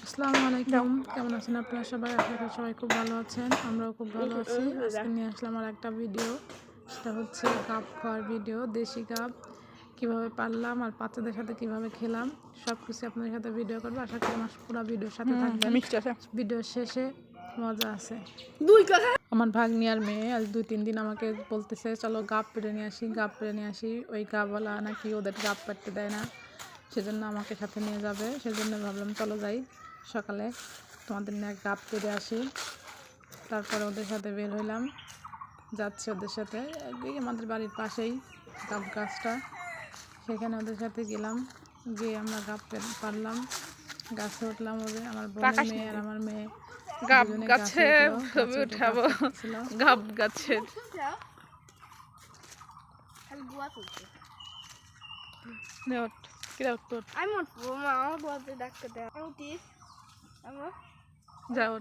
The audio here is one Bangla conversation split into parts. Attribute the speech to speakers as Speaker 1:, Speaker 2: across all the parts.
Speaker 1: আসসালামু আলাইকুম, কেমন আছেন আপনারা সবাই? আশা করি সবাই খুব ভালো আছেন, আমরাও খুব ভালো আছি। আজকে নিয়ে আসলাম আর একটা ভিডিও, সেটা হচ্ছে গাব খাওয়ার ভিডিও। দেশি গাব কীভাবে পারলাম আর বাচ্চাদের সাথে কীভাবে খেলাম সব কিছু আপনাদের সাথে ভিডিও করবো। আশা করি আমার পুরো ভিডিওর সাথে থাকবেন। ভিডিওর শেষে মজা আছে। আমার ভাগ্নি আর মেয়ে আজ 2-3 দিন আমাকে বলতেছে চলো গাব পেড়ে নিয়ে আসি, গাব পেড়ে নিয়ে আসি। ওই গাবওয়ালা নাকি ওদের গাব পাড়তে দেয় না, সেজন্য আমাকে সাথে নিয়ে যাবে। সেজন্য ভাবলাম চলো যাই, সকালে তোমাদের নিয়ে গাব পেড়ে আসি। তারপরে ওদের সাথে বের হইলাম, যাচ্ছি ওদের সাথে। আমাদের বাড়ির পাশেই গাব গাছটা, সেখানে ওদের সাথে গেলাম। গিয়ে আমরা গাব পারলাম, গাছে উঠলাম। ওদের আমার বোনের মেয়ে আর আমার মেয়ে
Speaker 2: গাব গাছে ছবি উঠাবো। গাব গাছের যাও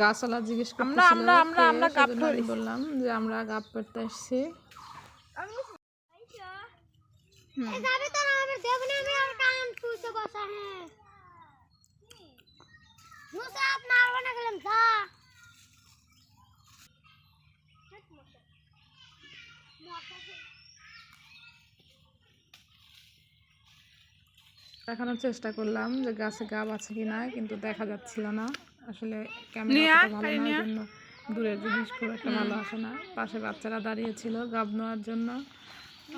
Speaker 1: গাছওয়ালা জিজ্ঞেস করতেছিল আমি বললাম যে আমরা গাব পাড়তে আসছি। দেখানোর চেষ্টা করলাম যে গাছে গাব আছে কিনা, কিন্তু দেখা যাচ্ছিল না। আসলে ক্যামেরা ভালো না, জন্য দূরের জিনিস খুব একটা ভালো আসে না। পাশে বাচ্চারা দাঁড়িয়েছিল গাব নেওয়ার জন্য।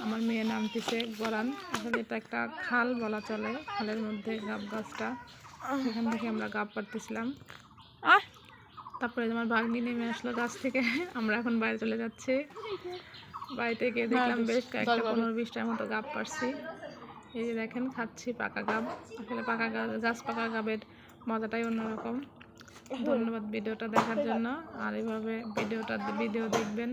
Speaker 1: আমার মেয়ে নামতেছে গরান। আসলে এটা একটা খাল বলা চলে, খালের মধ্যে গাব গাছটা, সেখান থেকে আমরা গাব পাড়তেছিলাম। তারপরে আমার ভাগ্নি নেমে আসলো গাছ থেকে। আমরা এখন বাইরে চলে যাচ্ছি। বাড়িতে গিয়ে দেখলাম বেশ কয়েকটা 15-20টার মতো গাব পাড়ছি। এই যে দেখেন, খাচ্ছি পাকা গাব। আসলে পাকা গাছ পাকা গাবের মজাটাই অন্যরকম। ধন্যবাদ ভিডিওটা দেখার জন্য। আর এইভাবে ভিডিও দেখবেন,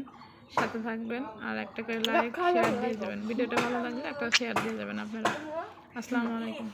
Speaker 1: সাথে থাকবেন, আর একটা করে লাইক শেয়ার দিয়ে যাবেন। ভিডিওটা ভালো লাগলে একটা শেয়ার দিয়ে যাবেন আপনারা। আসসালামু আলাইকুম।